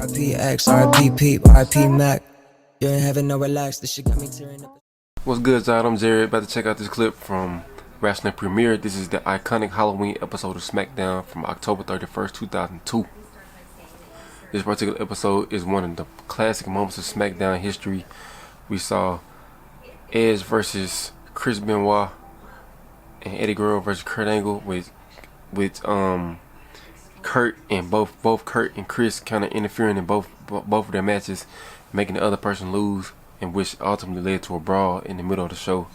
RP X, RP Peep, RP Mac. You ain't having no relax. This shit got me tearing up. What's good, y'all? I'm Jared. About to check out this clip from Wrestling Premiere. This is the iconic Halloween episode of Smackdown from October 31st, 2002. This particular episode is one of the classic moments of Smackdown history. We saw Edge versus Chris Benoit and Eddie Guerrero versus Kurt Angle with Kurt and both Kurt and Chris kind of interfering in both of their matches, making the other person lose, and which ultimately led to a brawl in the middle of the show.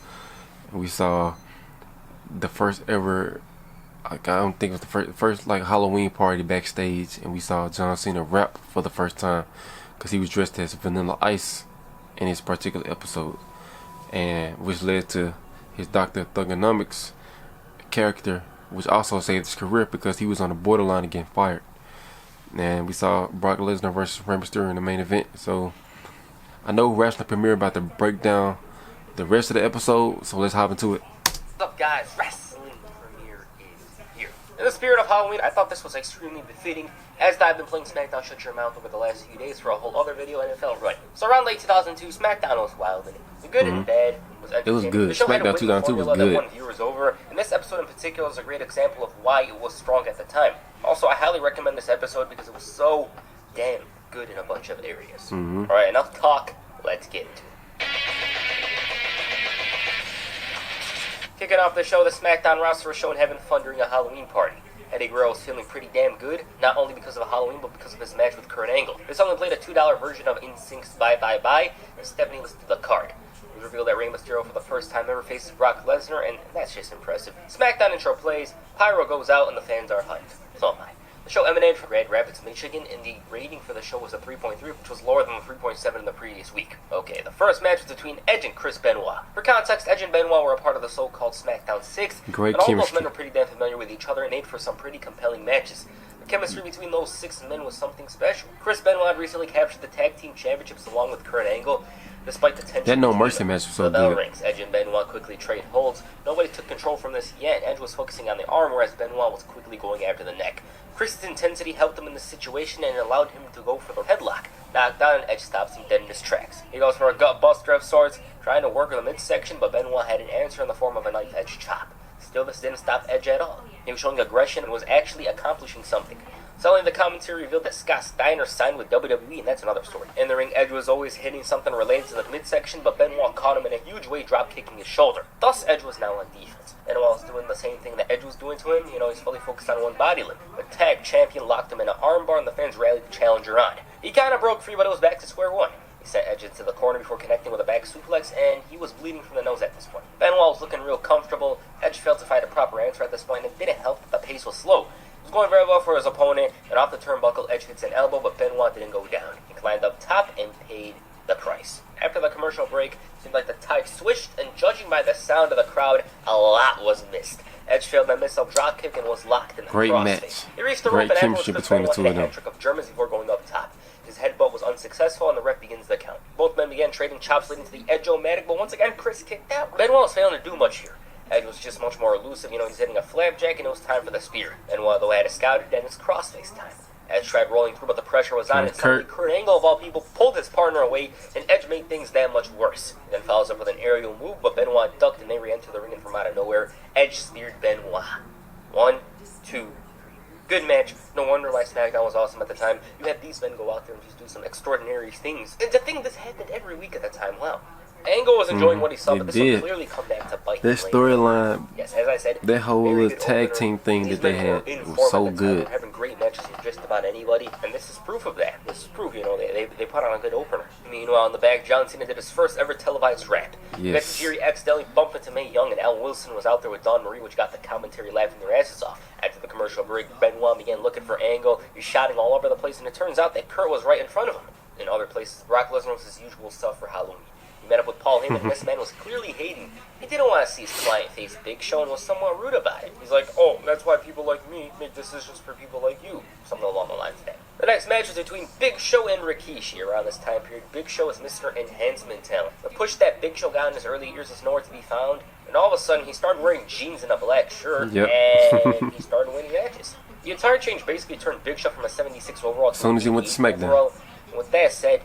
And we saw the first ever, like, I don't think it was the first like Halloween party backstage, and we saw Cena Rap for the first time because he was dressed as Vanilla Ice in this particular episode, and which led to his Dr. Thugonomics character, which also saved his career because he was on the borderline of getting fired. And we saw Brock Lesnar versus Rey Mysterio in the main event. So I know Wrestling Premiere about to break down the rest of the episode, so let's hop into it. What's up, guys? Wrestling Premiere is here. In the spirit of Halloween, I thought this was extremely befitting, as I've been playing Smackdown Shut Your Mouth over the last few days for a whole other video, and it felt right. So around late 2002, Smackdown was wild, and the good and bad was entertaining. It was good. The show had a Smackdown 2002 was formula good. that won viewers over, and this episode in particular is a great example of why it was strong at the time. Also, I highly recommend this episode because it was so damn good in a bunch of areas. Alright, enough talk. Let's get into it. Kicking off the show, the SmackDown roster was shown having fun during a Halloween party. Eddie Guerrero was feeling pretty damn good, not only because of Halloween, but because of his match with Kurt Angle. This only played a $2 version of InSync's Bye Bye Bye, and Stephanie listed the card. It was revealed that Rey Mysterio for the first time ever faces Brock Lesnar, and that's just impressive. SmackDown intro plays, Pyro goes out, and the fans are hyped. So am I. The show emanated from Grand Rapids, Michigan, and the rating for the show was a 3.3, which was lower than the 3.7 in the previous week. Okay, the first match was between Edge and Chris Benoit. For context, Edge and Benoit were a part of the so-called Smackdown 6, Great and all chemistry. those men were pretty damn familiar with each other and made for some pretty compelling matches. The chemistry between those 6 men was something special. Chris Benoit had recently captured the tag team championships along with Kurt Angle. Despite the tension, That No Mercy match was so the bell good. rings. Edge and Benoit quickly trade holds. Nobody took control from this yet. Edge was focusing on the arm, whereas Benoit was quickly going after the neck. Chris's intensity helped him in this situation and allowed him to go for the headlock. Knocked down, Edge stops him dead in his tracks. He goes for a gut buster of sorts, trying to work in the midsection, but Benoit had an answer in the form of a knife-edge chop. Still, this didn't stop Edge at all. He was showing aggression and was actually accomplishing something. Suddenly, the commentary revealed that Steiner signed with WWE, and that's another story. In the ring, Edge was always hitting something related to the midsection, but Benoit caught him in a huge way, drop-kicking his shoulder. Thus, Edge was now on defense. Benoit was doing the same thing that Edge was doing to him. He's fully focused on one body limb. The tag champion locked him in an armbar, and the fans rallied the challenger on. He kind of broke free, but it was back to square one. He sent Edge into the corner before connecting with a back suplex, and he was bleeding from the nose at this point. Benoit was looking real comfortable. Edge failed to find a proper answer at this point, and it didn't help that the pace was slow. It was going very well for his opponent, and off the turnbuckle, Edge hits an elbow, but Benoit didn't go down. He climbed up top and paid the price. After the commercial break, it seemed like the tide switched, and judging by the sound of the crowd, a lot was missed. Edge failed a missile dropkick and was locked in the Great crossface. match. He reached the Great rope and chemistry afterwards between the Benoit two hit of a them. hat-trick of Germans before going up top. His headbutt was unsuccessful, and the ref begins the count. Both men began trading chops leading to the Edge-O-Matic, but once again, Chris kicked out. Benoit was failing to do much here. Edge was just much more elusive. He's hitting a flapjack, and it was time for the spear. Benoit, though, had a scouted, then it's crossface time. Edge tried rolling through, but the pressure was on, and suddenly Kurt Angle, of all people, pulled his partner away, and Edge made things that much worse. He then follows up with an aerial move, but Benoit ducked, and they re-entered the ring, and from out of nowhere, Edge speared Benoit. 1, 2, good match. No wonder why SmackDown was awesome at the time. You had these men go out there and just do some extraordinary things. And to think this happened every week at the time, wow. Angle was enjoying what he saw, but this will clearly come back to bite him That later. storyline, Yes, as I said, that whole very little good tag opener. team thing These that they men were had in was form so at the time. good. They're having great matches with just about anybody, and this is proof of that. This is proof, they put on a good opener. Meanwhile, in the back, John Cena did his first ever televised rap. Yes. Tajiri accidentally bumped into Mae Young, and Al Wilson was out there with Dawn Marie, which got the commentary laughing their asses off. After the commercial break, Benoit began looking for Angle. He was shouting all over the place, and it turns out that Kurt was right in front of him. In other places, Brock Lesnar was his usual stuff for Halloween. He met up with Paul Heyman, and this man was clearly hating. He didn't want to see his client face Big Show and was somewhat rude about it. He's like, oh, that's why people like me make decisions for people like you. Something along the lines of that. The next match was between Big Show and Rikishi. Around this time period, Big Show is Mr. Enhancement Talent. The push that Big Show got in his early years is nowhere to be found, and all of a sudden he started wearing jeans and a black shirt, Yep. and he started winning matches. The entire change basically turned Big Show from a 76 overall to As soon as he went to 88 Smackdown. overall. And with that said,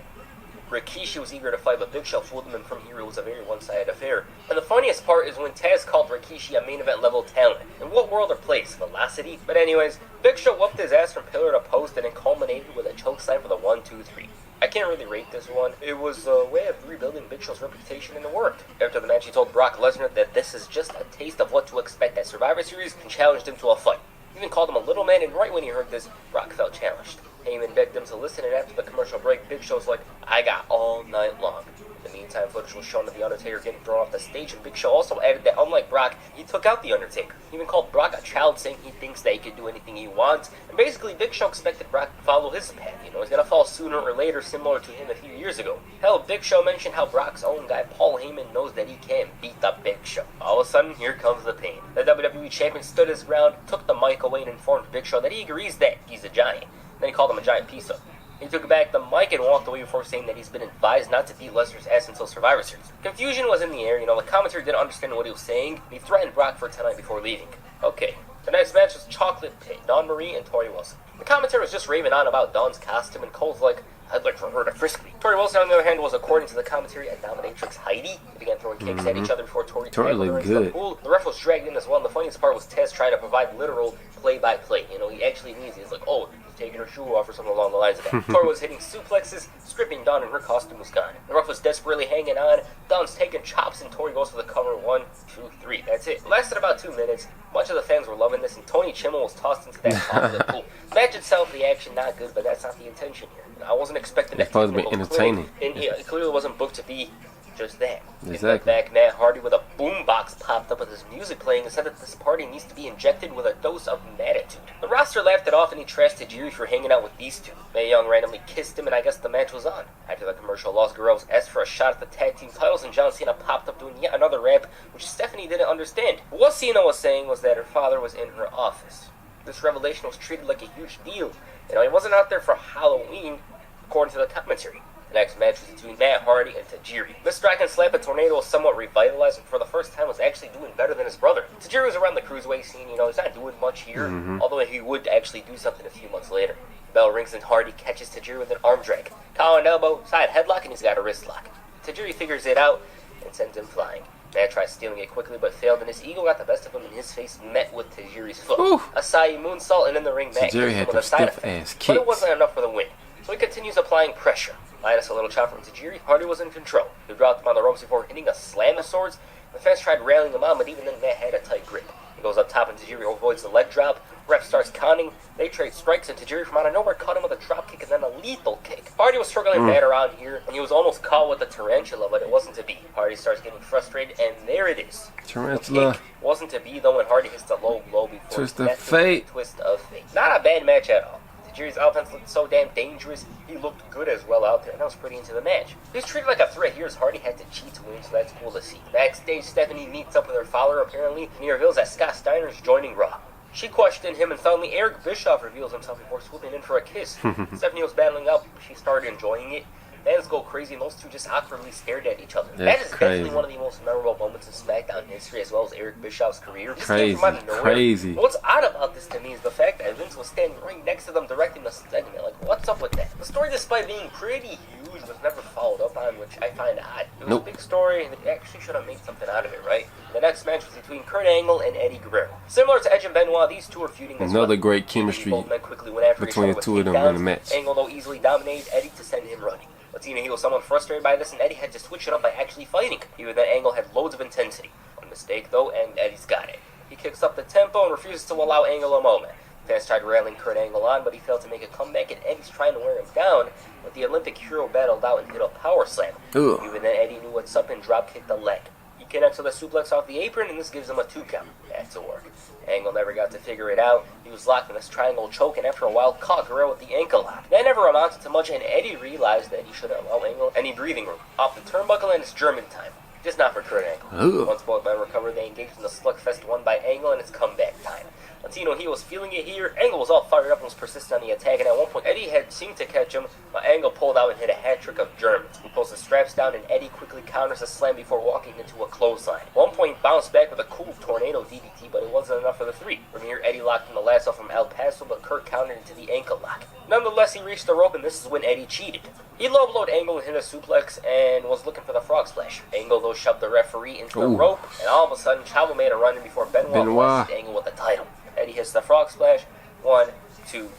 Rikishi was eager to fight, but Big Show fooled him, and from here it was a very one-sided affair. And the funniest part is when Taz called Rikishi a main event level talent. In what world or place? Velocity? But anyways, Big Show whooped his ass from pillar to post and then culminated with a choke slam for the 1-2-3. I can't really rate this one. It was a way of rebuilding Big Show's reputation, and it worked. After the match, he told Brock Lesnar that this is just a taste of what to expect at Survivor Series and challenged him to a fight. He even called him a little man, and right when he heard this, Brock felt challenged. Heyman begged him to listen, and after the commercial break, Big Show's like, I got all night long. In the meantime, footage was shown of The Undertaker getting thrown off the stage, and Big Show also added that, unlike Brock, he took out The Undertaker. He even called Brock a child, saying he thinks that he can do anything he wants, and basically Big Show expected Brock to follow his path. You know, he's gonna fall sooner or later, similar to him a few years ago. Hell, Big Show mentioned how Brock's own guy, Paul Heyman, knows that he can beat up Big Show. All of a sudden, here comes the pain. The WWE Champion stood his ground, took the mic away, and informed Big Show that he agrees that he's a giant. Then he called him a giant pizza. He took back the mic and walked away before saying that he's been advised not to beat Lesnar's ass until Survivor Series. Confusion was in the air, the commentary didn't understand what he was saying, and he threatened Brock for tonight before leaving. Okay, the next match was Chocolate Pit, Dawn Marie and Tori Wilson. The commentary was just raving on about Dawn's costume, and Cole's like, I'd like for her to frisk me. Tori Wilson, on the other hand, was, according to the commentary, a dominatrix Heidi. They began throwing kicks at each other before Tori looked good. the pool. The ref was dragged in as well, and the funniest part was Tez trying to provide literal play-by-play. He actually needs it. He's like, oh, he's taking her shoe off or something along the lines of that. Tori was hitting suplexes, stripping Dawn, and her costume was gone. The ref was desperately hanging on. Dawn's taking chops, and Tori goes for the cover. 1, 2, 3. That's it. It lasted about 2 minutes. Much of the fans were loving this, and Tony Chimmel was tossed into that chocolate pool. The match itself, the action, not good, but that's not the intention here. I wasn't expecting that. It's supposed to be entertaining. And it clearly wasn't booked to be just that. Exactly. In the back, Matt Hardy with a boombox popped up with his music playing and said that this party needs to be injected with a dose of matitude. The roster laughed it off, and he trashed Tajiri for hanging out with these two. Mae Young randomly kissed him, and I guess the match was on. After the commercial, Los Guerreros asked for a shot at the tag team titles, and John Cena popped up doing yet another rap, which Stephanie didn't understand. What Cena was saying was that her father was in her office. This revelation was treated like a huge deal. He wasn't out there for Halloween, according to the commentary. The next match was between Matt Hardy and Tajiri. Mr. I Can Slap a Tornado was somewhat revitalized, and for the first time was actually doing better than his brother. Tajiri was around the cruiserweight scene, he's not doing much here, although he would actually do something a few months later. Bell rings and Hardy catches Tajiri with an arm drag. Collar and elbow, side headlock, and he's got a wrist lock. Tajiri figures it out and sends him flying. Matt tries stealing it quickly but failed, and his ego got the best of him, and his face met with Tajiri's foot. Ooh. Acai moonsault, and in the ring, Matt Tajiri hits him had with them a side stiff effect. ass But it kicks. wasn't enough for the win. So he continues applying pressure. Minus a little chop from Tajiri, Hardy was in control. He dropped him on the ropes before hitting a slam of swords. The fans tried rallying him on, but even then Matt had a tight grip. He goes up top and Tajiri avoids the leg drop. Ref starts counting. They trade strikes, and Tajiri from out of nowhere caught him with a drop kick and then a lethal kick. Hardy was struggling bad around here, and he was almost caught with the tarantula, but it wasn't to be. Hardy starts getting frustrated, and there it is. Tarantula. The kick wasn't to be, though, when Hardy hits the low blow before Twist of that's the fate. Twist of fate. Not a bad match at all. Tajiri's offense looked so damn dangerous, he looked good as well out there, and I was pretty into the match. He was treated like a threat here as Hardy had to cheat to win, so that's cool to see. Backstage, Stephanie meets up with her follower, apparently, and he reveals that Scott Steiner is joining Raw. She questioned him, and finally Eric Bischoff reveals himself before swooping in for a kiss. Stephanie was battling up, she started enjoying it. Fans go crazy, and those two just awkwardly stared at each other. That is definitely one of the most memorable moments in Smackdown history, as well as Eric Bischoff's career. This came from out of nowhere. Crazy. What's odd about this to me is the fact that Vince was standing right next to them directing the segment. What's up with that? The story, despite being pretty huge, was never followed up on, which I find odd. It was a big story, and they actually should have made something out of it, right? The next match was between Kurt Angle and Eddie Guerrero. Similar to Edge and Benoit, these two are feuding as Another well. great chemistry Both men quickly went after between each the other two with of them in the takedowns. match. Angle, though, easily dominated Eddie to send him running. Latina, he was somewhat frustrated by this, and Eddie had to switch it up by actually fighting. Even then, Angle had loads of intensity. One mistake, though, and Eddie's got it. He kicks up the tempo and refuses to allow Angle a moment. Fans tried railing Kurt Angle on, but he failed to make a comeback, and Eddie's trying to wear him down, but the Olympic hero battled out and hit a power slam. Ugh. Even then, Eddie knew what's up and drop-kicked the leg. He connects with a suplex off the apron, and this gives him a 2 count. That's a work. Angle never got to figure it out. He was locked in this triangle choke, and after a while, caught Guerrero with the ankle lock. That never amounted to much, and Eddie realized that he shouldn't allow Angle any breathing room. Off the turnbuckle, and it's German time. Just not for Kurt Angle. Ugh. Once both men recovered, they engaged in the slugfest won by Angle, and it's comeback time. Latino he was feeling it here. Angle was all fired up and was persistent on the attack, and at one point Eddie had seemed to catch him, but Angle pulled out and hit a hat trick of Germans. He pulls the straps down, and Eddie quickly counters a slam before walking into a clothesline. At one point he bounced back with a cool tornado DDT, but it wasn't enough for the three. From here, Eddie locked in the lasso from El Paso, but Kurt countered into the ankle lock. Nonetheless, he reached the rope, and this is when Eddie cheated. He low-blowed Angle and hit a suplex and was looking for the frog splash. Angle, though, shoved the referee into the rope, and all of a sudden, Chavo made a run in before Benoit blasted Angle with the title. Eddie hits the frog splash. 1, 2, 3.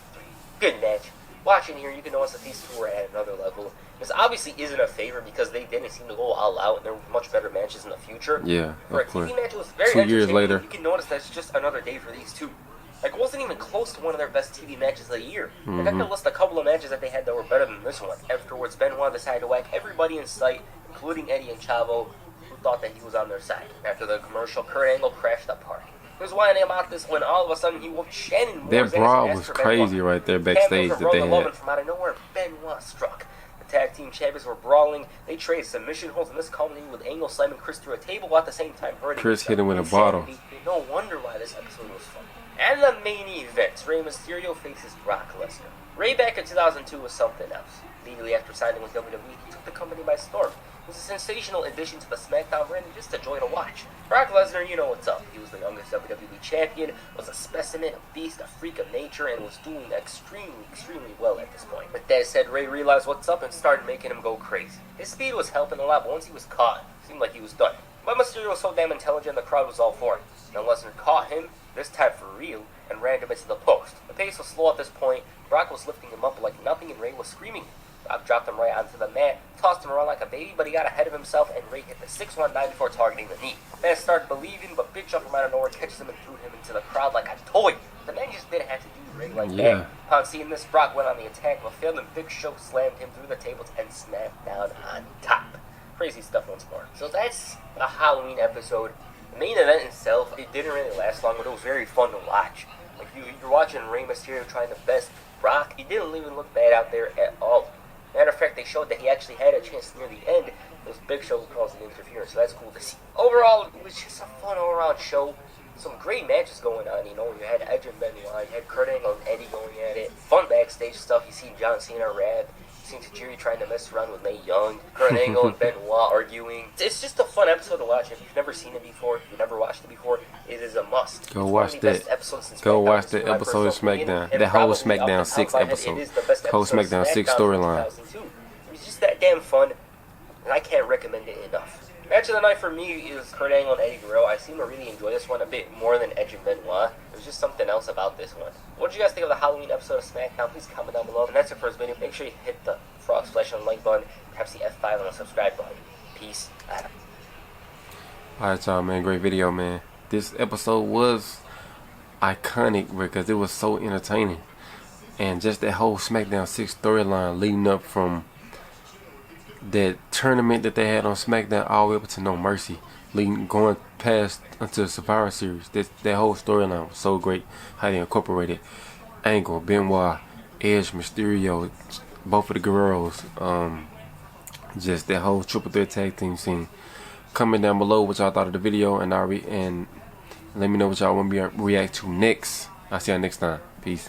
Good match. Watching here, you can notice that these two were at another level. This obviously isn't a favor because they didn't seem to go all out, and there were much better matches in the future. Yeah, for a TV match, it was very 2 years later. You can notice that's just another day for these two. Like, it wasn't even close to one of their best TV matches of the year. Like, I could list a couple of matches that they had that were better than this one. Afterwards, Benoit decided to whack everybody in sight, including Eddie and Chavo, who thought that he was on their side. After the commercial, Kurt Angle crashed the party. There's one thing about this when all of a sudden he whooped Shannon Moore's Their brawl ass was for crazy Benoit. right there backstage that they had. From out of nowhere, Benoit struck. The tag team champions were brawling. They traded submission holds, and this culminated with Angle slamming Chris through a table at the same time. Chris hit him with a bottle. No wonder why this episode was fun. And the main event, Rey Mysterio faces Brock Lesnar. Rey back in 2002 was something else. Immediately after signing with WWE, he took the company by storm. It was a sensational addition to the Smackdown brand and just a joy to watch. Brock Lesnar, you know what's up. He was the youngest WWE champion, was a specimen, a beast, a freak of nature, and was doing extremely well at this point. With that said, Rey realized what's up and started making him go crazy. His speed was helping a lot, but once he was caught, it seemed like he was done. But Mysterio was so damn intelligent, the crowd was all for him. Now Lesnar caught him, this time for real, and ran him into the post. The pace was slow at this point. Brock was lifting him up like nothing, and Rey was screaming. Brock dropped him right onto the mat, tossed him around like a baby, but he got ahead of himself, and Rey hit the 619 before targeting the knee. Man started believing, but Big Show from out of nowhere catches him and threw him into the crowd like a toy. The man just didn't have to do Rey like that. Upon seeing this, Brock went on the attack, but failed, and Big Show slammed him through the tables and Smackdown on top. Crazy stuff once more. So that's a Halloween episode. The main event itself, it didn't really last long, but it was very fun to watch. Like, you're watching Rey Mysterio trying to best Brock. He didn't even look bad out there at all. Matter of fact, they showed that he actually had a chance near the end. It was Big Show who caused the interference, so that's cool to see. Overall, it was just a fun all-around show. Some great matches going on, you know. You had Edge and Benoit, you had Kurt Angle and Eddie going at it. Fun backstage stuff. You see Cena Rap. You see Tajiri trying to mess around with Mae Young. Kurt Angle and Benoit arguing. It's just a fun episode to watch. If you've never seen it before, if you've never watched it before, it is a must. Go watch that. Go watch that episode of Smackdown. That whole Smackdown 6 episode. Whole Smackdown 6 storyline. It's just that damn fun, and I can't recommend it enough. Match of the night for me is Kurt Angle and Eddie Guerrero. I seem to really enjoy this one a bit more than Edge and Benoit. There's just something else about this one. What did you guys think of the Halloween episode of SmackDown? Please comment down below. And that's it for this video. Make sure you hit the frog splash on the like button, perhaps the F5 on the subscribe button. Peace out. Alright, y'all, man. Great video, man. This episode was iconic because it was so entertaining. And just that whole SmackDown 6 storyline leading up from that tournament that they had on SmackDown all the way up to No Mercy, going past until Survivor Series. That whole storyline was so great. How they incorporated Angle, Benoit, Edge, Mysterio, both of the Guerreros. Just that whole triple threat tag team scene. Comment down below what y'all thought of the video, and let me know what y'all want me to react to next. I'll see y'all next time. Peace.